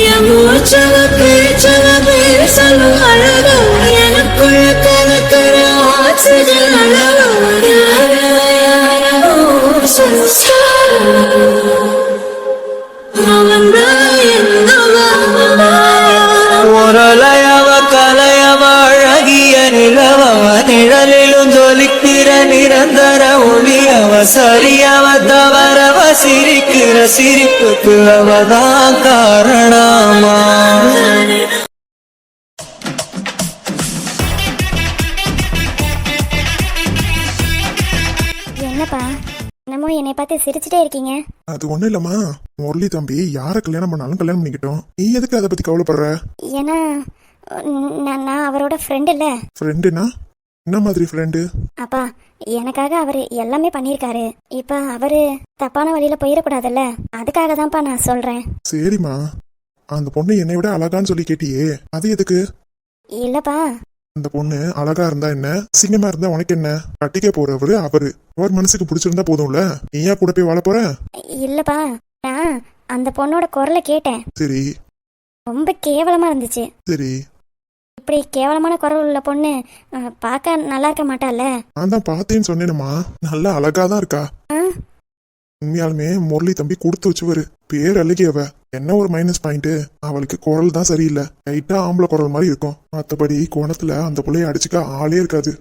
என் மூச்சவ பேச்சவ பேசலும் அழகா எனக்குள்ள கலக்கிற ஆக்சிஜன் அளவு முரளையவ கலையவ அழகிய நிலவவ நிழலிலும் ஜொலிக்கிற நிரந்தர ஒளியவ சரியவ தவறவ சிரிக்கிற சிரிப்புக்கு அவதான் காரணமா. என்னப்பா என்னமோ என்னை பார்த்து சிரிச்சுட்டே இருக்கீங்க? அது ஒண்ணும் இல்லம்மா, முரளி தம்பி யார கல்யாணம் பண்ணாலும் கல்யாணம் பண்ணிக்கிட்டோம். நீ எதுக்கு அதை பத்தி கவலைப்படுற? ஏன்னா நான் அவரோட ஃப்ரெண்ட் இல்ல. ஃப்ரெண்டுனா என்ன மாதிரி ஃப்ரெண்டு? அப்பா எனக்காக அவரு எல்லாமே பண்ணியிருக்காரு. இப்ப அவரு தப்பான வழியில போயிடக்கூடாதுல்ல, அதுக்காக தான்ப்பா நான் சொல்றேன். சரிம்மா, அந்த பொண்ணு என்னை விட அழகான்னு சொல்லி கேட்டியே, அது எதுக்கு? இல்லப்பா, அந்த பொண்ணு அழகா இருந்தா என்ன, சிங்கமா இருந்தா உனக்கு என்ன? கட்டிக்க போறவரு அவரு, அவர் மனசுக்கு பிடிச்சிருந்தா போதும்ல. நீ ஏன் கூட போய் வாழ போற? இல்லப்பா, நான் அந்த பொண்ணோட குரலை கேட்டேன். சரி. ரொம்ப கேவலமா இருந்துச்சு. சரி. இப்படி கேவலமான குரல் உள்ள பொண்ணு பார்க்க நல்லா இருக்க மாட்டால. நான் தான் பார்த்தேன்னு சொன்னேனம்மா, நல்லா அழகா தான் இருக்கா. உண்மையாலுமே முரளி தம்பி கொடுத்து வச்சுவரு, பேர் அழுகியவ. என்ன ஒரு மைனஸ் பாயிண்ட், அவளுக்கு குரல் தான் சரியில்லை. லைட்டா ஆம்பளை குரல் மாதிரி இருக்கும், மற்றபடி கோணத்துல அந்த பிள்ளைய அடிச்சுக்க ஆளே இருக்காது.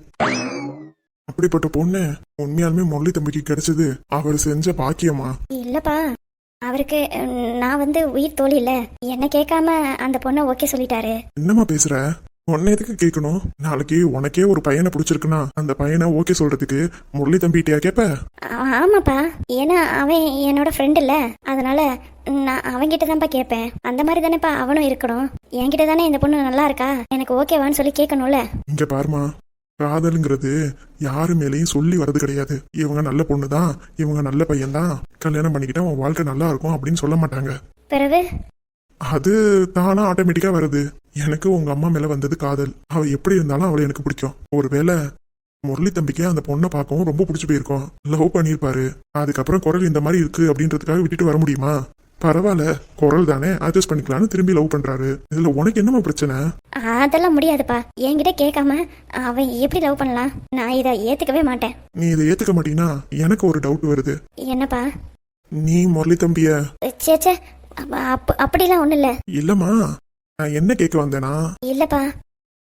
அப்படிப்பட்ட பொண்ணு உண்மையாலுமே முரளி தம்பிக்கு கிடைச்சது அவர் செஞ்ச பாக்கியமா. இல்லப்பா, அவருக்கு நான் உயிர் தோழி இல்ல. என்ன கேட்காம அந்த பொண்ணை ஓகே சொல்லிட்டாரு. என்னம்மா பேசுற? உன்னை எதுக்கு கேட்கணும்? நாளைக்கு உனக்கே ஒரு பையனை பிடிச்சிருக்குன்னா அந்த பையனை ஓகே சொல்றதுக்கு முரளி தம்பிகிட்டயா கேப்ப? ஆமாப்பா, ஏன்னா அவன் என்னோட ஃப்ரெண்ட் இல்ல, அதனால நான் அவன்கிட்ட தான்ப்பா கேட்பேன். அந்த மாதிரி தானேப்பா அவனும் இருக்கணும். என்கிட்ட தானே இந்த பொண்ணு நல்லா இருக்கா, எனக்கு ஓகேவான்னு சொல்லி கேட்கணும்ல. இங்க பாருமா, காதலுங்கிறது யாரு மேலேயும் சொல்லி வர்றது கிடையாது. இவங்க நல்ல பொண்ணுதான், இவங்க நல்ல பையன்தான், கல்யாணம் பண்ணிக்கிட்டா உன் வாழ்க்கை நல்லா இருக்கும் அப்படின்னு சொல்ல மாட்டாங்க. பிறகு அது தானா ஆட்டோமேட்டிக்கா வருது. எனக்கு உங்க அம்மா மேல வந்தது காதல். அவ எப்படி இருந்தாலும் அவளை எனக்கு பிடிக்கும். ஒருவேளை முரளி தம்பிக்கு அந்த பொண்ணை பார்க்கவும் ரொம்ப பிடிச்சி போயிருக்கோம், லவ் பண்ணிருப்பாரு. அதுக்கப்புறம் குரல் இந்த மாதிரி இருக்கு அப்படின்றதுக்காக விட்டுட்டு வர முடியுமா? பரவாயில்ல, குரல் தானே, அட்ஜஸ்ட் பண்ணிக்கலாம்னு திரும்பி லவ் பண்றாரு. இதுல உனக்கு என்னமா பிரச்சனை? அதெல்லாம் முடியாதுப்பா, என்கிட்ட கேட்காம அவன் எப்படி லவ் பண்ணலாம்? நான் இதை ஏத்துக்கவே மாட்டேன். நீ இதை ஏத்துக்க மாட்டீங்கன்னா எனக்கு ஒரு டவுட் வருது. என்னப்பா? நீ முரளி தம்பிய சேச்சே, அப்படிலாம் ஒண்ணு இல்ல. இல்லம்மா, நான் என்ன கேட்க வந்தேனா? இல்லப்பா,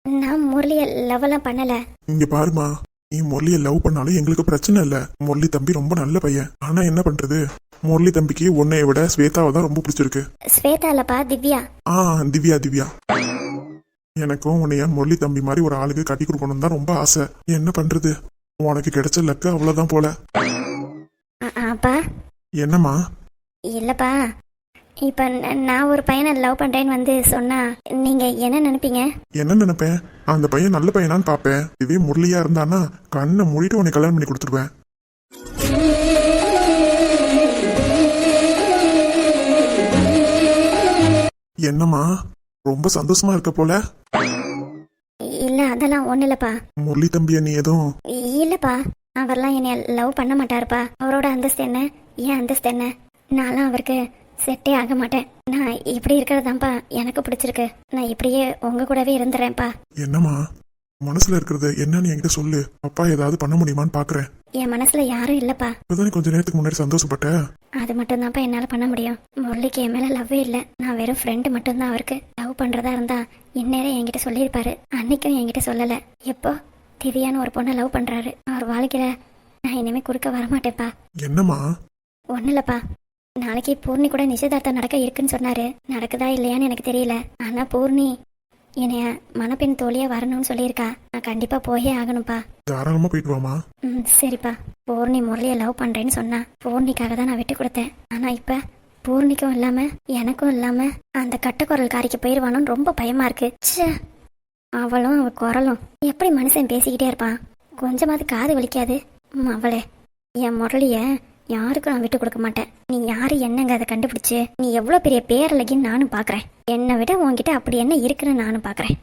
நான் முரளிய லவ் எல்லாம் பண்ணல. இங்க பாருமா, நீ முரளிய லவ் பண்ணாலும் எங்களுக்கு பிரச்சனை இல்ல. முரளி தம்பி ரொம்ப நல்ல பையன். ஆனா என்ன பண்றது, முரளி தம்பிக்கு உன்னைய விட ஸ்வேதாவை தான் ரொம்ப பிடிச்சிருக்கு. ஸ்வேதா இல்லப்பா, திவ்யா. திவ்யா. திவ்யா, எனக்கும் உன்னைய முரளி தம்பி மாதிரி ஒரு ஆளுக்கு கட்டி கொடுக்கணும் தான் ரொம்ப ஆசை. என்ன பண்றது, உனக்கு கிடைச்ச லக்கு அவ்வளவுதான் போல. அப்பா. என்னம்மா? இல்லப்பா, இப்ப நான் ஒரு பையனை லவ் பண்றேன்னு சொன்னா நீங்க என்ன நினைப்பீங்க? என்ன நினைப்பேன், அந்த பையன் நல்ல பையனான்னு பாப்பேன். இதே முரளியா இருந்தானா கண்ணை மூடிட்டு உன்னை கல்யாணம் பண்ணி கொடுத்துருவேன். என்னம்மா, ரொம்ப சந்தோஷமா இருக்க போல. இல்ல, அதெல்லாம் ஒண்ணு இல்லப்பா. முரளி தம்பிய நீ எதுவும்? இல்லப்பா, அவர்லாம் என்னை லவ் பண்ண மாட்டாருப்பா. அவரோட அந்தஸ்து என்ன, ஏன் அந்தஸ்து என்ன, நான்லாம் அவருக்கு செட்டே ஆக மாட்டேன். நான் இப்படி இருக்கிறதாப்பா எனக்கு பிடிச்சிருக்கு. நான் இப்படியே உங்க கூடவே இருந்துறேன்ப்பா. என்னம்மா மனசுல இருக்கிறது என்னன்னு என்கிட்ட சொல்லு. அப்பா ஏதாவது பண்ண முடியுமான்னு பாக்குறேன். என் மனசுல யாரும் இல்லப்பா. இப்பதானே கொஞ்ச நேரத்துக்கு முன்னாடி சந்தோஷப்பட்ட. அது மட்டும் தான்ப்பா என்னால பண்ண முடியும். முரளிக்கு என் மேல லவ்வே இல்ல. நான் வெறும் ஃப்ரெண்டு மட்டும்தான் அவருக்கு. லவ் பண்றதா இருந்தா இந்நேரம் என்கிட்ட சொல்லியிருப்பாரு. அன்னைக்கும் என்கிட்ட சொல்லல. எப்போ திவ்யான்னு ஒரு பொண்ணை லவ் பண்றாரு. அவர் வாழ்க்கையில நான் இனிமே குறுக்க வரமாட்டேப்பா. என்னம்மா? ஒண்ணு இல்லப்பா, நாளைக்கு பூர்ணி கூட நிச்சயதார்த்தம் நடக்க இருக்குன்னு சொன்னாரு. நடக்குதா இல்லையான்னு எனக்கு தெரியல. ஆனா பூர்ணி என்னைய மணப்பெண் தோழியா வரணும்னு சொல்லியிருக்கா. நான் கண்டிப்பா போயே ஆகணும்ப்பா. தாராளமா போயிட்டு வாமா. சரிப்பா. பூர்ணி முரளிய லவ் பண்றேன்னு சொன்னா பூர்ணிக்காக தான் நான் விட்டு கொடுத்தேன். ஆனா இப்ப பூர்ணிக்கும் இல்லாம எனக்கும் இல்லாம அந்த கட்டக்குரல் காரிக்கு போயிருவானோன்னு ரொம்ப பயமா இருக்கு. அவளும் அவ குரலும் எப்படி மனுஷன் பேசிக்கிட்டே இருப்பான். கொஞ்சமாவது காது வலிக்காது. அவளே, என் முரளிய யாருக்கும் நான் விட்டு கொடுக்க மாட்டேன். நீ யாரு என்னங்க அதை கண்டுபிடிச்சு நீ எவ்வளவு பெரிய பேரழகின்னு நானும் பாக்குறேன். என்னை விட உன்கிட்ட அப்படி என்ன இருக்குன்னு நானும் பாக்குறேன்.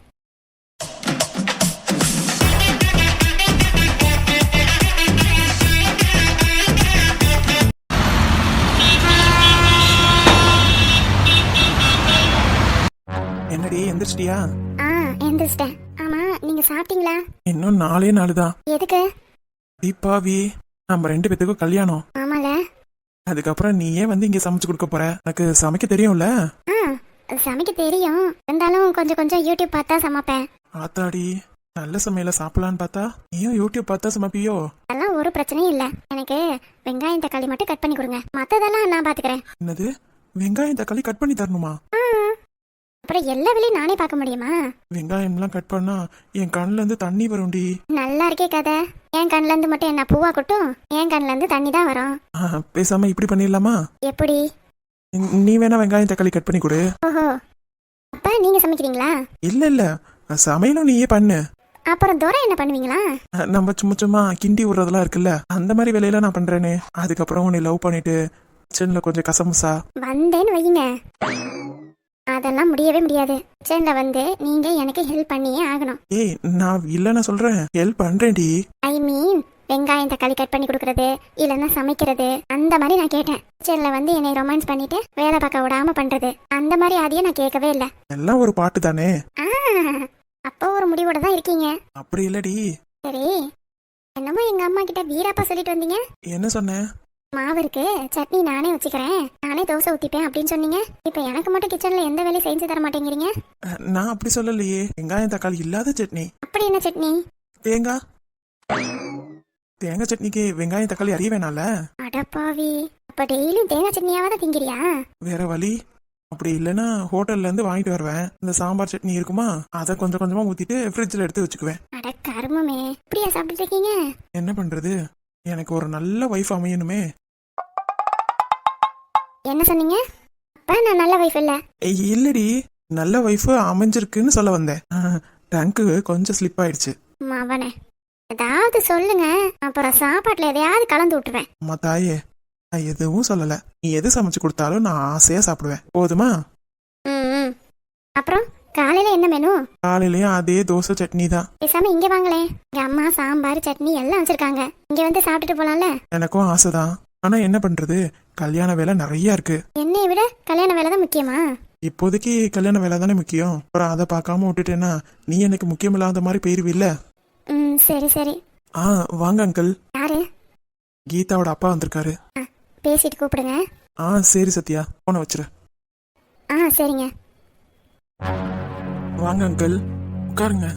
எந்திரிச்சிட்டியா? ஆ எந்திரிச்சிட்டேன். ஆமா நீங்க சாப்பிட்டீங்களா? இன்னும் 4 நாள் தான். எதுக்கு? தீபாவி, நம்ம 2 பேத்துக்கும் கல்யாணம். ஆமால. அதுக்கப்புறம் நீயே வந்து இங்க சமைச்சு கொடுக்க போற. எனக்கு சமைக்க தெரியும்ல? ஆ சமைக்க தெரியும், இருந்தாலும் கொஞ்சம் கொஞ்சம் யூடியூப் பார்த்தா சமைப்பேன். ஆத்தாடி, நல்ல சமையல சாப்பிடலான்னு பார்த்தா நீயும் யூடியூப் பார்த்தா சமைப்பியோ? அதெல்லாம் ஒரு பிரச்சனையும் இல்ல. எனக்கு வெங்காயம் தக்காளி மட்டும் கட் பண்ணி கொடுங்க, மத்ததெல்லாம் நான் பாத்துக்கிறேன். என்னது, வெங்காயம் தக்காளி கட் பண்ணி தரணுமா? அப்புறம் எல்லா வேலையும் நானே பார்க்க முடியுமா? வெங்காயம்லாம் கட் பண்ணா என் கண்ணுல இருந்து தண்ணி வரும்டி. நல்லா இருக்கே கதை. என் கண்ணுல இருந்து மட்டும் என்ன பூவா கொட்டும்? என் கண்ணுல இருந்து தண்ணி தான் வரும். பேசாம இப்படி பண்ணிடலாமா? எப்படி? நீ வேணா வெங்காயம் தக்காளி கட் பண்ணி கொடு. ஓஹோ, அப்ப நீங்க சமைக்கிறீங்களா? இல்ல இல்ல, சமையலும் நீயே பண்ணு. அப்புறம் தோரை என்ன பண்ணுவீங்களா? நம்ம சும்மா சும்மா கிண்டி விடுறதெல்லாம் இருக்குல்ல, அந்த மாதிரி வேலையெல்லாம் நான் பண்றேனே. அதுக்கப்புறம் உன்னை லவ் பண்ணிட்டு கிச்சன்ல கொஞ்சம் கசமுசா வந்தேன்னு வையுங்க, அதெல்லாம் முடியவே முடியாது. கிச்சன்ல வந்து நீங்க எனக்கு ஹெல்ப் பண்ணியே ஆகணும். ஏய், நான் இல்லைன்னு சொல்றேன், ஹெல்ப் பண்றேன்டி. ஐ மீன் வெங்காயம் தக்காளி கட் பண்ணி கொடுக்கறது, இல்லைன்னா சமைக்கிறது, அந்த மாதிரி நான் கேட்டேன். கிச்சன்ல வந்து என்னை ரொமான்ஸ் பண்ணிட்டு வேலை பார்க்க விடாம பண்றது, அந்த மாதிரி அதையே நான் கேட்கவே இல்லை. எல்லாம் ஒரு பாட்டு தானே. அப்போ ஒரு முடிவோட தான் இருக்கீங்க. அப்படி இல்லடி. சரி, என்னமோ எங்க அம்மா கிட்ட வீராப்பா சொல்லிட்டு வந்தீங்க. என்ன சொன்னேன்? மாவு இருக்கு, சட்னி நானே வச்சுக்கிறேன், நானே தோசை ஊத்திப்பேன் அப்படின்னு சொன்னீங்க. இப்ப எனக்கு மட்டும் கிச்சன்ல எந்த வேலையும் செஞ்சு தர மாட்டேங்கிறீங்க. நான் அப்படி சொல்லலையே. வெங்காயம் தக்காளி இல்லாத சட்னி. அப்படி என்ன சட்னி? தேங்காய் சட்னிக்கு வெங்காயம் தக்காளி அறிய வேணால. அடப்பாவி, அப்ப டெய்லியும் தேங்காய் சட்னியாவத திங்கிறியா? வேற வழி. அப்படி இல்லைன்னா ஹோட்டல்ல இருந்து வாங்கிட்டு வருவேன். இந்த சாம்பார் சட்னி இருக்குமா, அதை கொஞ்சம் கொஞ்சமா ஊத்திட்டு ஃப்ரிட்ஜ்ல எடுத்து வச்சுக்குவேன். அட கருமமே, இப்படியா சாப்பிட்டு இருக்கீங்க? என்ன பண்றது, எனக்கு ஒரு நல்ல வைஃப் அமையணுமே. என்ன சொன்னீங்க? அப்ப நான் நல்ல வைஃப் இல்ல. இல்லடி, நல்ல வைஃப் அமைஞ்சிருக்குன்னு சொல்ல வந்தேன். டங்கு கொஞ்சம் ஸ்லிப் ஆயிடுச்சு. மவனே, ஏதாவது சொல்லுங்க, அப்புறம் சாப்பாட்டுல எதையாவது கலந்து விட்டுருவேன். அம்மா தாயே, நான் எதுவும் சொல்லல. நீ எது சமைச்சு கொடுத்தாலும் நான் ஆசையா சாப்பிடுவேன், போதுமா? ம். அப்புறம் காலையில என்ன மெனு? காலையிலயும் அதே தோசை சட்னி தான். பேசாம இங்க வாங்களே, எங்க அம்மா சாம்பார் சட்னி எல்லாம் வச்சிருக்காங்க, இங்க வந்து சாப்பிட்டுட்டு போலாம்ல. எனக்கும் ஆசைதான், ஆனா என்ன பண்றது, கல்யாண வேலை நிறைய இருக்கு. என்னை விட கல்யாண வேலை தான் முக்கியமா? இப்போதைக்கு கல்யாண வேலை தானே முக்கியம். அப்புறம் அதை பார்க்காம விட்டுட்டேன்னா நீ எனக்கு முக்கியம் இல்லாத மாதிரி போயிருவில்ல. சரி சரி. வாங்க அங்கிள். யாரு? கீதாவோட அப்பா வந்திருக்காரு. பேசிட்டு கூப்பிடுங்க. சரி சத்யா, போன வச்சிரு. சரிங்க. வாங்க அங்கிள், உட்காருங்க.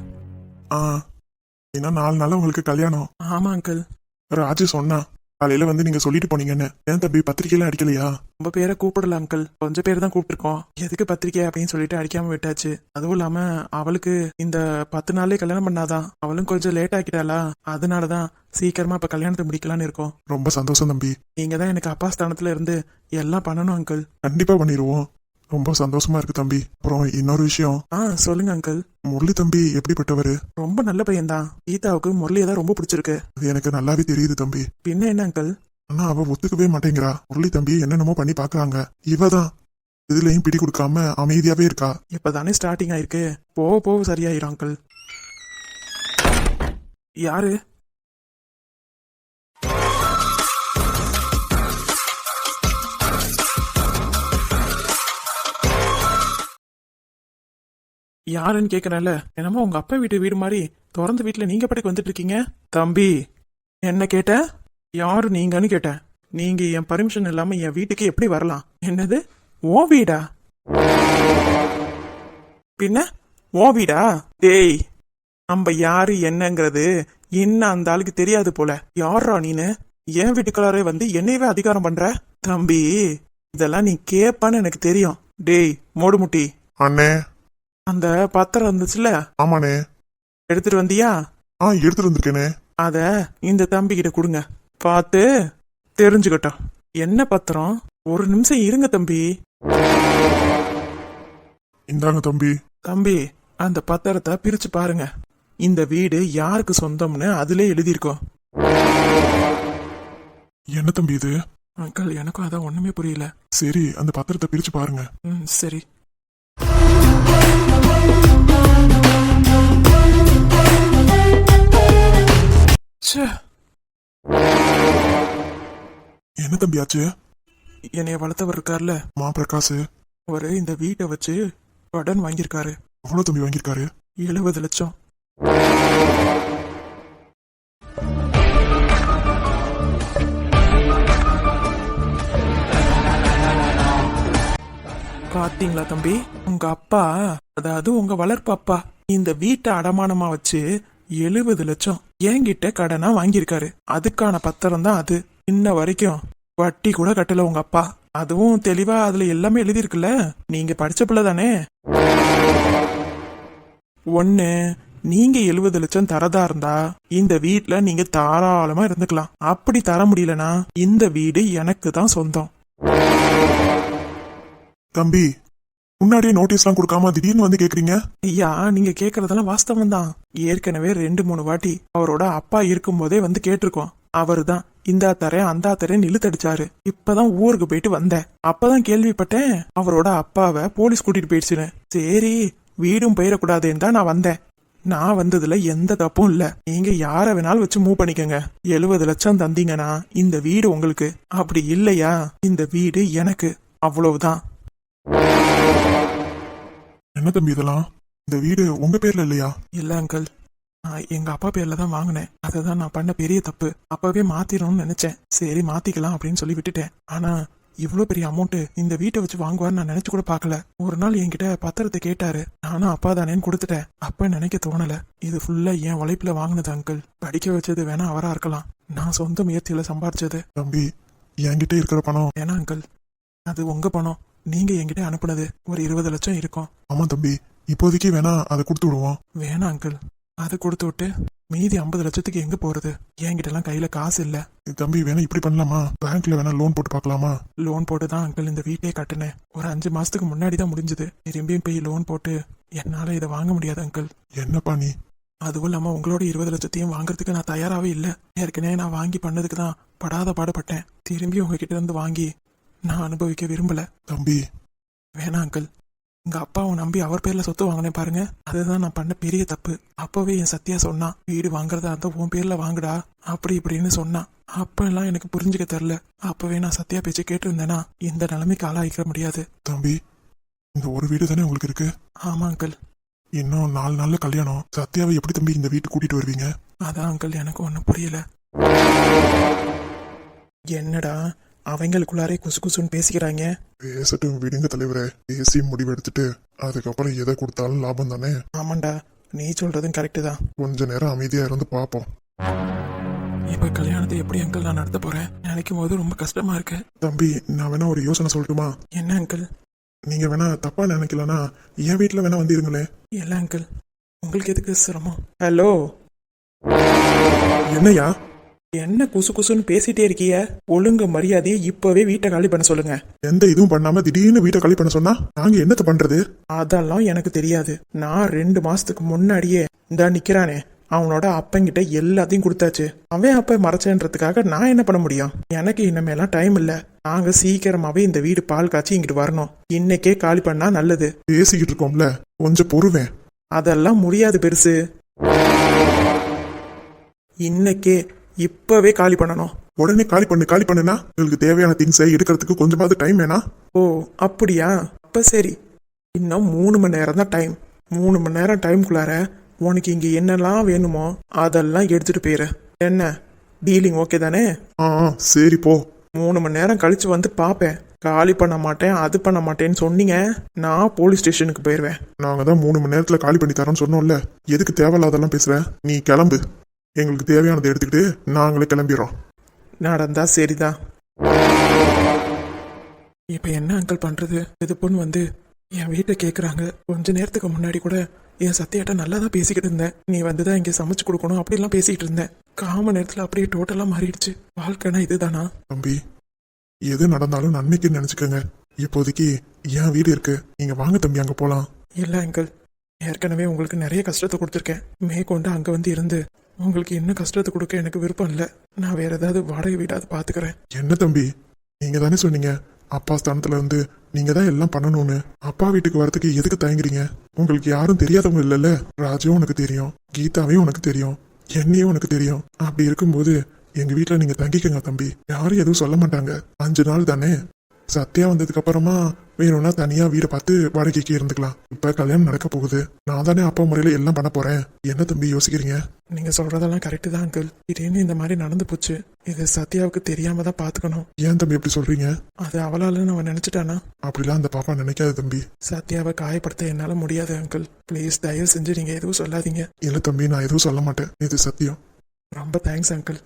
இன்னும் 4 நாள் உங்களுக்கு கல்யாணம். ஆமா அங்கிள். ராஜு சொன்னா காலையில வந்து நீங்க சொல்லிட்டு போனீங்கன்னு. ஏன் தம்பி பத்திரிக்கைலாம் அடிக்கலையா? ரொம்ப பேரை கூப்பிடல அங்கிள், கொஞ்சம் பேர் தான் கூப்பிட்டுருக்கோம். எதுக்கு பத்திரிக்கை அப்படின்னு சொல்லிட்டு அடிக்காம விட்டாச்சு. அதுவும் இல்லாம அவளுக்கு இந்த 10 நாளே கல்யாணம் பண்ணாதான், அவளும் கொஞ்சம் லேட் ஆக்கிட்டாளா, அதனாலதான் சீக்கிரமா இப்ப கல்யாணத்தை முடிக்கலான்னு இருக்கோம். ரொம்ப சந்தோஷம் தம்பி. நீங்க தான் எனக்கு அப்பா ஸ்தானத்துல இருந்து எல்லாம் பண்ணணும் அங்கிள். கண்டிப்பா பண்ணிடுவோம். ரொம்ப சந்தோஷமா இருக்கு தம்பி. அப்புறம் இன்னொரு விஷயம். சொல்லுங்க அங்கிள். முரளி தம்பி எப்படிப்பட்டவரு? ரொம்ப நல்ல பையன்தான். கீதாவுக்கு முரளியை தான் ரொம்ப பிடிச்சிருக்கு. அது எனக்கு நல்லாவே தெரியுது தம்பி. பின்ன என்ன அங்கிள்? ஆனா அவ ஒத்துக்கவே மாட்டேங்கிறா. முரளி தம்பி என்னென்னமோ பண்ணி பாக்குறாங்க. இவதான் இதுலயும் பிடி கொடுக்காம அமைதியாவே இருக்கா. இப்பதானே ஸ்டார்டிங் ஆயிருக்கு, போக போக சரியாயிரும் அங்கிள். யாரு? யாருன்னு கேக்குறேன்ல, என்னமோ உங்க அப்பா வீடு மாதிரி திறந்த வீட்டுல நீங்க படைக்கு வந்துட்டு இருக்கீங்க. தம்பி, என்ன கேட்ட? யாரு நீங்கன்னு கேட்டேன். நீங்க என் பர்மிஷன் இல்லாம என் வீட்டுக்கு எப்படி வரலாம்? என்னது, ஓ வீடா? பின்ன ஓ வீடா? டேய், நம்ம யாரு என்னங்கிறது இன்னும் அந்த ஆளுக்கு தெரியாது போல. யாரா நீனு என் வீட்டுக்குள்ளாரே வந்து என்னையவே அதிகாரம் பண்ற? தம்பி, இதெல்லாம் நீ கேப்பான்னு எனக்கு தெரியும். டேய் மோடுமுட்டி. அண்ணே, அந்த பத்திரம் இருந்துச்சுல? ஆமாண்ணே. எடுத்துட்டு வந்தியா? எடுத்துட்டு வந்திருக்கேனே. அத இந்த தம்பி கிட்ட கொடுங்க, பார்த்து தெரிஞ்சுக்கிட்டோம். என்ன பத்திரம்? ஒரு நிமிஷம் இருங்க தம்பி. இந்தாங்க தம்பி. தம்பி, அந்த பத்திரத்தை பிரிச்சு பாருங்க. இந்த வீடு யாருக்கு சொந்தம்னு அதுல எழுதியிருக்கோம். என்ன தம்பி இது? அங்கிள், எனக்கும் அதான் ஒண்ணுமே புரியல. சரி, அந்த பத்திரத்தை பிரிச்சு பாருங்க. சரி. என்ன தம்பி ஆச்சு? என்னைய வளர்த்தவர் இருக்கார்ல, மா பிரகாஷ், அவரு இந்த வீட்டை வச்சு கடன் வாங்கியிருக்காரு. எவ்வளவு தம்பி வாங்கியிருக்காரு? 70 லட்சம். பாத்தீங்களா தம்பி, உங்க அப்பா, அதாவது உங்க வளர்ப்பு அப்பா, இந்த வீட்டை அடமானமா வச்சு 70 லட்சம் என்கிட்ட கடனா வாங்கியிருக்காரு. அதுக்கான பத்திரம் தான் அது. இன்ன வரைக்கும் வட்டி கூட கட்டல உங்க அப்பா. அதுவும் தெளிவா அதுல எல்லாமே எழுதிருக்குல்ல. நீங்க படிச்ச பிள்ளை தானே. ஒண்ணு, நீங்க 70 லட்சம் தரதா இருந்தா இந்த வீட்ல நீங்க தாராளமா இருந்துக்கலாம். அப்படி தர முடியலனா இந்த வீடு எனக்கு தான் சொந்தம். தம்பி, முன்னாடியே நோட்டீஸ்லாம் கொடுக்காம திடீர்னு வந்து கேக்குறீங்க? ஐயா, நீங்க கேக்குறதெல்லாம் வாஸ்தவம் தான். ஏற்கனவே 2-3 வாட்டி அவரோட அப்பா இருக்கும் போதே வந்து கேட்டிருக்கோம். அவரு தான் இந்தா தரேன் அந்தா தரேன் இழுத்தடிச்சாரு. இப்பதான் ஊருக்கு போயிட்டு வந்தேன். அப்பதான் கேள்விப்பட்டேன் அவரோட அப்பாவை போலீஸ் கூட்டிட்டு போயிடுச்சுன்னு. சரி, வீடும் போயிடக்கூடாதுன்னு தான் நான் வந்தேன். நான் வந்ததுல எந்த தப்பும் இல்ல. நீங்க யார வேணாலும் வச்சு மூவ் பண்ணிக்கங்க. 70 லட்சம் தந்தீங்கன்னா இந்த வீடு உங்களுக்கு, அப்படி இல்லையா இந்த வீடு எனக்கு. அவ்வளவுதான். என்ன தம்பி இதெல்லாம்? இந்த வீடு உங்க பேர்ல இல்லையா? இல்ல அங்கிள், நான் எங்க அப்பா பேர்ல தான் வாங்கினேன். அதுதான் நான் பண்ண பெரிய தப்பு. அப்பவே மாத்திரணும்னு நினைச்சேன். சரி மாத்திக்கலாம் அப்படின்னு சொல்லி விட்டுட்டேன். ஆனா இவ்வளவு பெரிய அமௌண்ட் இந்த வீட்டை வச்சு வாங்குவார்னு நான் நினைச்சு கூட பாக்கல. ஒரு நாள் என்கிட்ட பத்திரத்தை கேட்டாரு. நானும் அப்பா தானேன்னு கொடுத்துட்டேன். அப்ப நினைக்க தோணல. இது ஃபுல்லா என் உழைப்புல வாங்கினது அங்கிள். படிக்க வச்சது வேணா அவரா இருக்கலாம். நான் சொந்த முயற்சியில சம்பாரிச்சது. தம்பி, என்கிட்ட இருக்கிற பணம். ஏன்னா அங்கிள், அது உங்க பணம். நீங்க என்கிட்ட அனுப்புனது ஒரு 20 லட்சம் இருக்கும். ஆமா தம்பி, இப்போதைக்கு வேணா அதை கொடுத்து விடுவோம். வேணாம் அங்கிள், அது கொடுத்து விட்டு மீதி 50 லட்சத்துக்கு எங்க போறது? என்கிட்ட எல்லாம் கையில காசு இல்ல. தம்பி, வேணா இப்படி பண்ணலாமா? பேங்க்ல வேணா லோன் போட்டு பார்க்கலாமா? லோன் போட்டு தான் அங்கிள் இந்த வீட்டையே கட்டினேன். ஒரு 5 மாசத்துக்கு முன்னாடி தான் முடிஞ்சது. திரும்பியும் போய் லோன் போட்டு என்னால இதை வாங்க முடியாது அங்கிள். என்னப்பா நீ? அதுவும் இல்லாம உங்களோட 20 லட்சத்தையும் வாங்குறதுக்கு நான் தயாராகவே இல்லை. ஏற்கனவே நான் வாங்கி பண்ணதுக்கு தான் படாத பாடுபட்டேன். திரும்பி உங்ககிட்ட இருந்து வாங்கி நான் அனுபவிக்க விரும்பல. தம்பி வேணாம் அங்கிள். எங்க அப்பாவை நம்பி அவர் பேர்ல சொத்து வாங்கினேன் பாருங்க, அதுதான் நான் பண்ண பெரிய தப்பு. அப்பவே என் சத்யா சொன்னான், வீடு வாங்குறதா இருந்தா உன் பேர்ல வாங்குடா அப்படி இப்படின்னு சொன்னான். அப்ப எல்லாம் எனக்கு புரிஞ்சுக்க தெரியல. அப்பவே நான் சத்யா பேச்சு கேட்டு இருந்தேன்னா இந்த நிலைமைக்கு ஆளாயிக்க முடியாது. தம்பி, இந்த ஒரு வீடு தானே உங்களுக்கு இருக்கு? ஆமா அங்கிள். இன்னும் 4 நாள்ல கல்யாணம். சத்யாவை எப்படி தம்பி இந்த வீட்டுக்கு கூட்டிட்டு வருவீங்க? அதான் அங்கிள் எனக்கு ஒன்னும் புரியல. என்னடா அவங்களுக்குள்ளாரே குசு குசுன்னு பேசிக்கிறாங்க. பேசட்டும் விடுங்க தலைவரே. பேசி முடிவெடுத்துட்டு அதுக்கப்புறம் எதை கொடுத்தாலும் லாபம் தானே. ஆமாண்டா, நீ சொல்றதும் கரெக்டு தான். கொஞ்ச நேரம் அமைதியா இருந்து பாப்போம். இப்ப கல்யாணத்தை எப்படி அங்கிள் நான் நடத்த போறேன் நினைக்கும் போது ரொம்ப கஷ்டமா இருக்கு. தம்பி, நான் வேணா ஒரு யோசனை சொல்லட்டுமா? என்ன அங்கிள்? நீங்க வேணா தப்பா நினைக்கலனா என் வீட்டுல வேணா வந்து இருங்களேன். இல்ல அங்கிள், உங்களுக்கு எதுக்கு சிரமம்? ஹலோ, என்னையா என்ன குசு குசுன்னு பேசிட்டே இருக்கிய? ஒழுங்கு மரியாதையை இப்பவே வீட்டை காலி பண்ண சொல்லுங்க. எந்த இதுவும் பண்ணாம திடீர்னு வீட்டை காலி பண்ண சொன்னா நாங்க என்னத்த பண்றது? அதெல்லாம் எனக்கு தெரியாது. நான் 2 மாசத்துக்கு முன்னாடியே இந்த நிக்கிறானே அவனோட அப்பங்கிட்ட எல்லாத்தையும் கொடுத்தாச்சு. அவன் அப்ப மறைச்சேன்றதுக்காக நான் என்ன பண்ண முடியும்? எனக்கு இனிமேலாம் டைம் இல்ல. நாங்க சீக்கிரமாவே இந்த வீடு பால் காய்ச்சி இங்கிட்டு வரணும். இன்னைக்கே காலி பண்ணா நல்லது. பேசிக்கிட்டு இருக்கோம்ல, கொஞ்சம் பொறுவேன். அதெல்லாம் முடியாது பெருசு. இன்னைக்கே இப்பவே காலி பண்ணணும். உடனே காலி பண்ணுனா உங்களுக்கு தேவையான திங்ஸை எடுக்கிறதுக்கு கொஞ்சமாவது டைம் வேணா? ஓ அப்படியா? அப்ப சரி, இன்னும் 3 மணி நேரம் தான் டைம். 3 மணி நேரம் டைம்குள்ளார உனக்கு இங்க என்னெல்லாம் வேணுமோ அதெல்லாம் எடுத்துட்டு போயிரு. என்ன டீலிங் ஓகே தானே? சரி போ. 3 மணி நேரம் கழிச்சு வந்து பாப்பேன். காலி பண்ண மாட்டேன் அது பண்ண மாட்டேன்னு சொன்னீங்க, நான் போலீஸ் ஸ்டேஷனுக்கு போயிருவேன். நாங்க தான் 3 மணி நேரத்துல காலி பண்ணி தரோம்னு சொன்னோம்ல, எதுக்கு தேவையில்லாதெல்லாம் பேசுற? நீ கிளம்பு. எங்களுக்கு தேவையானதை எடுத்துக்கிட்டு நாங்களே கிளம்பிடுறோம். நடந்தா சரிதான். இப்ப என்ன அங்கிள் பண்றது? இது பொண்ணு வந்து என் வீட்டை கேக்குறாங்க. கொஞ்ச நேரத்துக்கு முன்னாடி கூட என் சத்தியாட்ட நல்லா தான் பேசிக்கிட்டு இருந்தேன். நீ வந்துதான் இங்க சமைச்சு கொடுக்கணும் அப்படிலாம் பேசிக்கிட்டு இருந்தேன். காம நேரத்துல அப்படியே டோட்டலா மாறிடுச்சு. வாழ்க்கைனா இதுதானா? தம்பி, எது நடந்தாலும் நன்மைக்குன்னு நினைச்சுக்கோங்க. இப்போதைக்கு என் வீடு இருக்கு, நீங்க வாங்க தம்பி, அங்க போலாம். இல்ல அங்கிள், ஏற்கனவே உங்களுக்கு நிறைய கஷ்டத்தை கொடுத்துருக்கேன். மேற்கொண்டு அங்க வந்து இருந்து உங்களுக்கு இன்னும் கஷ்டத்தை கொடுக்க எனக்கு விருப்பம் இல்லை. நான் வேற ஏதாவது வாடகை வீடாவது பாத்துக்கிறேன். என்ன தம்பி, நீங்க தானே சொன்னீங்க அப்பா ஸ்தானத்துல இருந்து நீங்க தான் எல்லாம் பண்ணணும்னு. அப்பா வீட்டுக்கு வரதுக்கு எதுக்கு தயங்குறீங்க? உங்களுக்கு யாரும் தெரியாதவங்க இல்லைல்ல. ராஜுவும் உனக்கு தெரியும், கீதாவையும் உனக்கு தெரியும், என்னையும் உனக்கு தெரியும். அப்படி இருக்கும்போது எங்க வீட்டுல நீங்க தங்கிக்கங்க தம்பி. யாரும் எதுவும் சொல்ல மாட்டாங்க. 5 நாள் தானே. சத்யா வந்ததுக்கு அப்புறமா வேணும்னா தனியா வீடை பார்த்து வாடகைக்கு இருந்துக்கலாம். இப்ப கல்யாணம் நடக்க போகுது. நான் தானே அப்பா முறையில எல்லாம் பண்ண போறேன். என்ன தம்பி யோசிக்கிறீங்க? நீங்க சொல்றதெல்லாம் கரெக்டு தான் அங்கிள். திடீர்னு இந்த மாதிரி நடந்து போச்சு. இது சத்யாவுக்கு தெரியாம தான் பாத்துக்கணும். ஏன் தம்பி எப்படி சொல்றீங்க? அது அவளால அவன் நினைச்சிட்டானா? அப்படிலாம் அந்த பாப்பா நினைக்காது தம்பி. சத்யாவை காயப்படுத்த என்னால முடியாது அங்கிள். ப்ளீஸ் தயவு செஞ்சு நீங்க எதுவும் சொல்லாதீங்க. இல்ல தம்பி, நான் எதுவும் சொல்ல மாட்டேன். இது சத்தியம். ரொம்ப தேங்க்ஸ் அங்கிள்.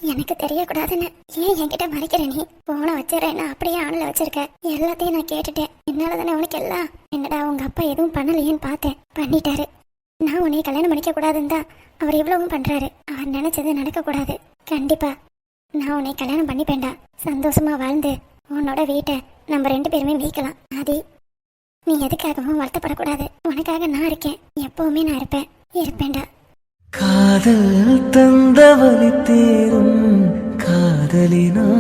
எனக்கு தெரியக்கூடாதுன்னு ஏன் என்கிட்ட மறைக்கிற? நீ போனை வச்சிடறேன்னா அப்படியே ஆன்ல வச்சிருக்க. எல்லாத்தையும் நான் கேட்டுட்டேன். என்னால தானே உனக்கு எல்லாம். என்னடா உங்க அப்பா எதுவும் பண்ணலையேன்னு பார்த்தேன். பண்ணிட்டாரு. நான் உன்னை கல்யாணம் பண்ணிக்க கூடாதுன்னு தான் அவர் இவ்வளவும் பண்றாரு. அவர் நினைச்சது நடக்க கூடாது. கண்டிப்பா நான் உன்னை கல்யாணம் பண்ணிப்பேன்டா. சந்தோஷமா வாழ்ந்து உன்னோட வீட்டை நம்ம 2 பேருமே மீட்கலாம். ஆதி, நீ எதுக்காகவும் வருத்தப்படக்கூடாது. உனக்காக நான் இருக்கேன். எப்பவுமே நான் இருப்பேன்டா. காதல் தந்தவழி தேரும் காதலினாலே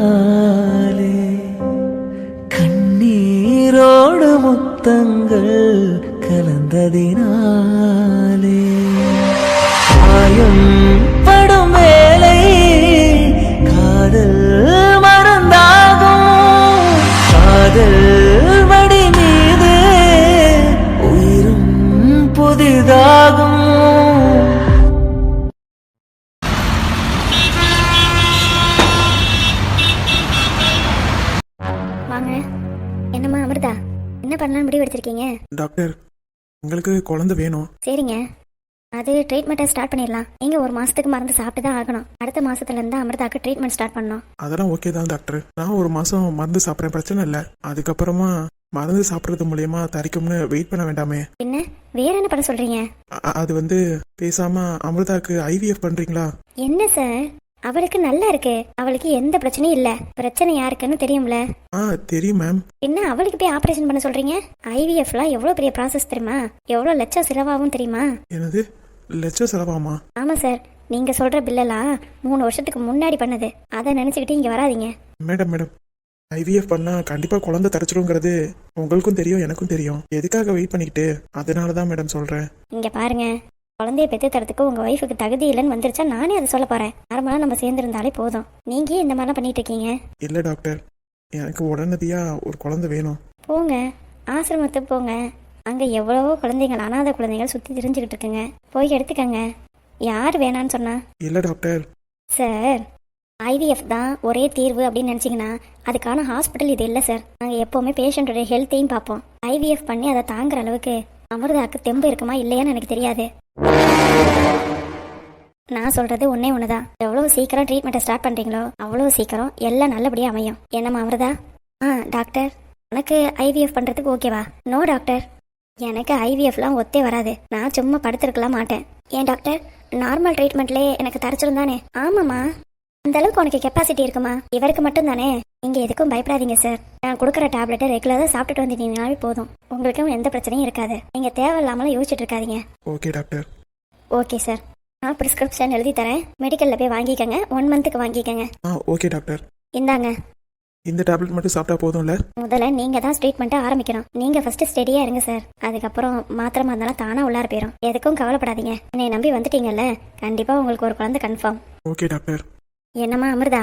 கண்ணீரோடு முத்தங்கள் கலந்ததினாலே காயம் படும் வேலை காதல் மறந்தாகும். காதல் வடி மீது உயிரும் புதிதாகும். வாங்க. என்னம்மா அமிர்தா, என்ன பண்ணலாம்னு முடிவு எடுத்திருக்கீங்க? டாக்டர், உங்களுக்கு குழந்தை வேணும். சரிங்க, அது ட்ரீட்மெண்ட்டை ஸ்டார்ட் பண்ணிடலாம். நீங்க 1 மாசத்துக்கு மருந்து சாப்பிட்டு தான் ஆகணும். அடுத்த மாசத்துல இருந்து அமிர்தாக்கு ட்ரீட்மெண்ட் ஸ்டார்ட் பண்ணணும். அதெல்லாம் ஓகே தான் டாக்டர். நான் 1 மாசம் மருந்து சாப்பிட்றேன், பிரச்சனை இல்லை. அதுக்கப்புறமா மருந்து சாப்பிட்றது மூலியமா தரிக்கும்னு வெயிட் பண்ண வேண்டாமே? என்ன வேற என்ன பண்ண சொல்றீங்க? அது வந்து பேசாம அமிர்தாக்கு ஐவிஎஃப் பண்றீங்களா? என்ன சார், அவளுக்கு நல்லா இருக்கு. அவளுக்கு எந்த பிரச்சனையும் இல்ல. பிரச்சனை யாருக்குன்னு தெரியும்ல? தெரியும் மேம். என்ன அவளுக்கு போய் ஆபரேஷன் பண்ண சொல்றீங்க? ஐவிஎஃப்லாம் எவ்வளவு பெரிய ப்ராசஸ் தெரியுமா? எவ்வளவு லட்சம் செலவாகும் தெரியுமா? என்னது, லட்சம் செலவாமா? ஆமா சார், நீங்க சொல்ற பில்லெல்லாம் 3 வருஷத்துக்கு முன்னாடி பண்ணது. அதை நினைச்சுக்கிட்டு இங்க வராதீங்க. மேடம், ஐவிஎஃப் பண்ணா கண்டிப்பா குழந்தை தரைச்சிடுங்கிறது உங்களுக்கும் தெரியும், எனக்கும் தெரியும். எதுக்காக வெயிட் பண்ணிக்கிட்டு? அதனாலதான் மேடம் சொல்றேன். இங்க பாருங்க, குழந்தைய பெற்று தரத்துக்கு உங்க ஒய்ஃபுக்கு தகுதி இல்லைன்னு வந்துருச்சா நானே அதை சொல்ல போறேன். நார்மலா நம்ம சேர்ந்திருந்தாலே போதும். நீங்க இந்த மாதிரிலாம் பண்ணிட்டு இருக்கீங்க. இல்ல டாக்டர், எனக்கு உடனடியா ஒரு குழந்தை வேணும். போங்க, ஆசிரமத்துக்கு போங்க. அங்க எவ்வளவோ குழந்தைகள், அனாதை குழந்தைகள் சுத்தி திரிஞ்சுக்கிட்டு இருக்குங்க. போய் எடுத்துக்கங்க. யார் வேணான்னு சொன்னா? இல்ல டாக்டர். சார், ஐவிஎஃப் தான் ஒரே தீர்வு அப்படின்னு நினச்சிங்கன்னா அதுக்கான ஹாஸ்பிட்டல் இது இல்லை சார். நாங்கள் எப்போவுமே பேஷண்ட்டோட ஹெல்த்தையும் பார்ப்போம். ஐவிஎஃப் பண்ணி அதை தாங்குற அளவுக்கு அமிர்தாக்கு தெம்பு இருக்குமா இல்லையான்னு எனக்கு தெரியாது. நான் சொல்கிறது ஒன்றே ஒன்று தான். எவ்வளோ சீக்கிரம் ட்ரீட்மெண்ட்டை ஸ்டார்ட் பண்ணுறீங்களோ அவ்வளோ சீக்கிரம் எல்லாம் நல்லபடியாக அமையும். என்னம்மா அமிர்தா? டாக்டர், உனக்கு ஐவிஎஃப் பண்ணுறதுக்கு ஓகேவா? நோ டாக்டர், எனக்கு ஐவிஎஃப்லாம் ஒத்தே வராது. நான் சும்மா படுத்துருக்கலாம் மாட்டேன். ஏன் டாக்டர், நார்மல் ட்ரீட்மெண்ட்லேயே எனக்கு தரைச்சிரும் தானே? ஆமாம்மா, அந்த அளவுக்கு உனக்கு கெப்பாசிட்டி இருக்குமா? இவருக்கு மட்டும் தானே. நீங்க எதுக்கும் பயப்படாதீங்க சார். நான் கொடுக்குற டேப்லெட்டை ரெகுலராக சாப்பிட்டுட்டு வந்துட்டீங்கனாலே போதும். உங்களுக்கும் எந்த பிரச்சனையும் இருக்காது. நீங்க தேவையில்லாமலாம் யோசிச்சுட்டு இருக்காதீங்க. Okay doctor. ஓகே சார், நான் ப்ரிஸ்கிரிப்ஷன் எழுதி தரேன். மெடிக்கல்ல போய் வாங்கிக்கங்க. 1 மந்த்துக்கு வாங்கிக்கங்க. Okay doctor. இந்தாங்க. இந்த டேப்லெட் மட்டும் சாப்பிட்டா போதும்ல? முதல்ல நீங்க தான் ட்ரீட்மெண்ட்டை ஆரம்பிக்கணும். நீங்க ஃபர்ஸ்ட் ஸ்டெடியா இருங்க சார். அதுக்கப்புறம் மாத்திரமா இருந்தாலும் தானா உள்ளார போயிடும். எதுக்கும் கவலைப்படாதீங்க. என்னை நம்பி வந்துட்டீங்கல்ல, கண்டிப்பா உங்களுக்கு ஒரு குழந்தை கன்ஃபார்ம். Okay doctor. என்னம்மா அமிர்தா?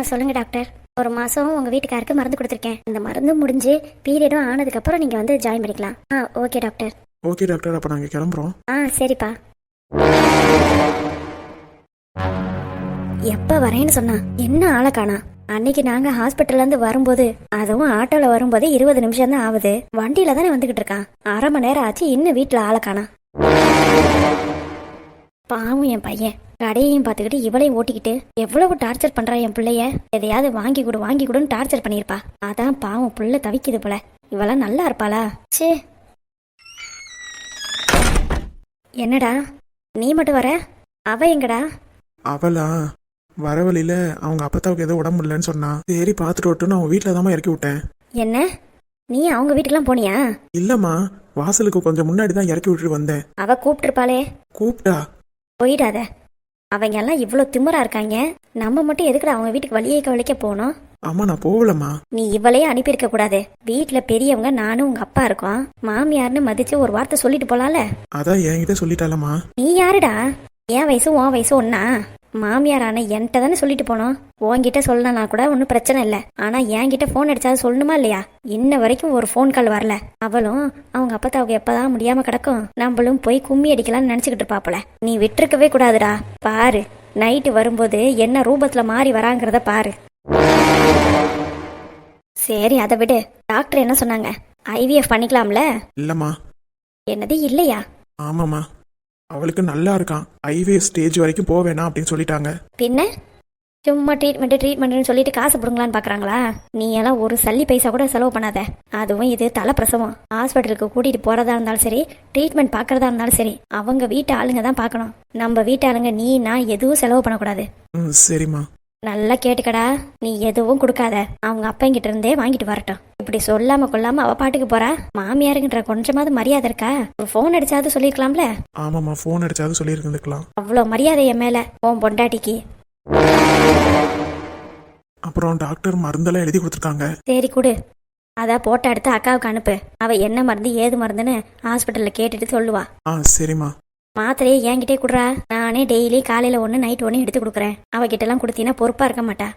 சொல்லுங்க டாக்டர். 1 மாசம் உங்க வீட்டுக்காருக்கு மருந்து கொடுத்துருக்கேன். இந்த மருந்து முடிஞ்சு பீரியடும் ஆனதுக்கு அப்புறம் நீங்க வந்து ஜாயின் பண்ணிக்கலாம். Okay doctor. ஓகே டாக்டர், அப்ப நாங்க கிளம்புறோம். சரிப்பா. எப்ப வரேன்னு சொன்னா என்ன ஆளை காணா? அன்னைக்கு நாங்க ஹாஸ்பிட்டல்ல இருந்து வரும்போது, அதுவும் ஆட்டோல வரும்போது 20 நிமிஷம் தான் ஆகுது. வண்டியில தானே வந்துகிட்டு இருக்கான். 1/2 மணி நேரம் ஆச்சு, இன்னும் வீட்டுல ஆளை காணா. பாவம் என் பையன், கடையையும் பார்த்துக்கிட்டு இவளையும் ஓட்டிக்கிட்டு எவ்வளவு டார்ச்சர் பண்றா என் பிள்ளைய. எதையாவது வாங்கி கொடுன்னு டார்ச்சர் பண்ணிருப்பா. அதான் பாவம் புள்ள தவிக்குது போல. இவெல்லாம் நல்லா இருப்பாளா? சே, என்னடா நீ மட்டும் வர? அவ எங்கடா? அவளா, வர வழியில அவங்க அப்பத்தாவுக்கு ஏதோ உடம்பு இல்லைன்னு சொன்னா, சரி பாத்துட்டு வரட்டுன்னு அவங்க வீட்டுல தான் இறக்கி விட்டேன். என்ன, நீ அவங்க வீட்டுக்கெல்லாம் போனியா? இல்லம்மா, வாசலுக்கு கொஞ்சம் முன்னாடி தான் இறக்கி விட்டுட்டு வந்தேன். அவ கூப்பிட்டுருப்பாளே. கூப்பிட்டா? போயிடாத. அவங்க எல்லாம் இவ்வளோ திமிரா இருக்காங்க. நம்ம மட்டும் எதுக்குடா அவங்க வீட்டுக்கு வழியே வலிக்க போனோம்? அம்மா நான் போகலம்மா. நீ இவளையே அனுப்பியிருக்க கூடாது. வீட்டுல பெரியவங்க நானும் உங்க அப்பா இருக்கோம். மாமியார்னு மதிச்சு ஒரு வார்த்தை சொல்லிட்டு போலாம்ல. அதான் என்கிட்ட சொல்லிட்டாலம்மா. நீ யாருடா? என் வயசு உன் வயசு ஒன்னா? மாமியாரான என்கிட்ட தானே சொல்லிட்டு போனோம். உன்கிட்ட சொல்லனா கூட ஒன்றும் பிரச்சனை இல்லை. ஆனா என்கிட்ட ஃபோன் அடிச்சாது சொல்லணுமா இல்லையா? இன்ன வரைக்கும் ஒரு ஃபோன் கால் வரல. அவளும் அவங்க அப்பத்தாவுக்கு எப்பதான் முடியாம கிடக்கும், நம்மளும் போய் கும்மி அடிக்கலாம்னு நினைச்சுக்கிட்டு இருப்பாப்புல. நீ விட்டுருக்கவே கூடாதுடா. பாரு, நைட்டு வரும்போது என்ன ரூபத்துல மாறி வராங்கிறத பாரு. சரி, அதை விடு. டாக்டர் என்ன சொன்னாங்க? ஐவிஎஃப் பண்ணிக்கலாம்ல? இல்லம்மா. என்னது இல்லையா? ஆமாம்மா, அவளுக்கு நல்லா இருக்கான். ஐவிஎஃப் ஸ்டேஜ் வரைக்கும் போவேணாம் அப்படின்னு சொல்லிட்டாங்க. பின்ன சும்மா ட்ரீட்மெண்ட்னு சொல்லிட்டு காசு பிடுங்களான்னு பாக்குறாங்களா? நீ எல்லாம் ஒரு சல்லி பைசா கூட செலவு பண்ணாத. அதுவும் இது தலைப்பிரசவம். ஹாஸ்பிட்டலுக்கு கூட்டிட்டு போறதா இருந்தாலும் சரி, ட்ரீட்மெண்ட் பாக்குறதா இருந்தாலும் சரி, அவங்க வீட்டு ஆளுங்க தான் பார்க்கணும். நம்ம வீட்டு ஆளுங்க நீ நான் எதுவும் செலவு பண்ணக்கூடாது. சரிம்மா. நல்லா கேட்டுக்கடா. நீ எதுவும் கொடுக்காத. அவங்க அப்பங்கிட்ட இருந்தே வாங்கிட்டு வரட்டும். இப்படி சொல்லாம கொள்ளாம அவ பாட்டுக்கு போறா. மாமியாருங்கிற கொஞ்சமாவது மரியாதை இருக்கா? ஒரு போன் அடிச்சாவது சொல்லிருக்கலாம்ல. ஆமாம்மா, போன் அடிச்சாவது சொல்லியிருக்கலாம். அவ்வளவு மரியாதை என் மேல உன் பொண்டாட்டிக்கு. அப்புறம் டாக்டர் மருந்தெல்லாம் எழுதி கொடுத்துருக்காங்க. சரி கொடு. அத போட்டோ எடுத்து அக்காவுக்கு அனுப்பு. அவ என்ன மருந்து ஏது மருந்துன்னு ஹாஸ்பிட்டல்ல கேட்டுட்டு சொல்லுவா. சரிம்மா. மாத்திரையை என்கிட்டே குடுறா. நானே டெய்லி காலையில ஒண்ணு நைட் ஒண்ணு எடுத்து கொடுக்குறேன். அவகிட்ட எல்லாம் கொடுத்தீங்கன்னா பொறுப்பா இருக்க மாட்டா.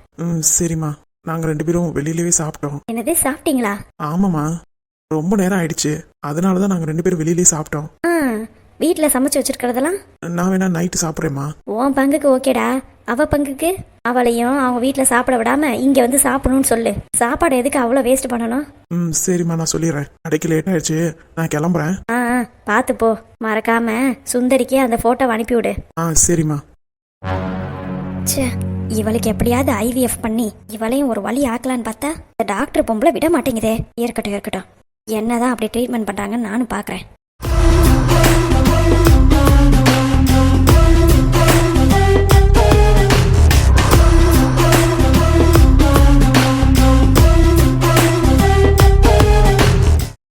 சரிம்மா. நாங்க 2 பேரும் வெளியிலவே சாப்பிட்டோம். என்னது, சாப்பிட்டீங்களா? ஆமாம்மா, ரொம்ப நேரம் ஆயிடுச்சு. அதனாலதான் நாங்க 2 பேரும் வெளியிலேயே சாப்பிட்டோம். வீட்டுல சமைச்சு வச்சிருக்கிறதெல்லாம் நான் வேணா நைட்டு சாப்பிட்றேம்மா. உன் பங்குக்கு ஓகேடா. அவ பங்குக்கு அவளையும் அவங்க வீட்டுல சாப்பிட விடாம இங்க வந்து சாப்பிடணும்னு சொல்லு. சாப்பாடு எதுக்கு அவ்வளவு வேஸ்ட் பண்ணணும்? சரிம்மா, நான் சொல்லிடுறேன். கடைக்கு லேட் ஆயிடுச்சு, நான் கிளம்புறேன். பாத்து போ. மறக்காம சுந்தரிக்கு அந்த போட்டோவை அனுப்பிவிடு. சரிம்மா. ச்சே, இவளுக்கு எப்படியாவது ஐவிஎஃப் பண்ணி இவளையும் ஒரு வழி ஆக்கலான்னு பார்த்தா இந்த டாக்டர் பொம்பளை விட மாட்டேங்குதே. இருக்கட்டும். என்னதான் அப்படி ட்ரீட்மெண்ட் பண்றாங்கன்னு நானும் பாக்குறேன்.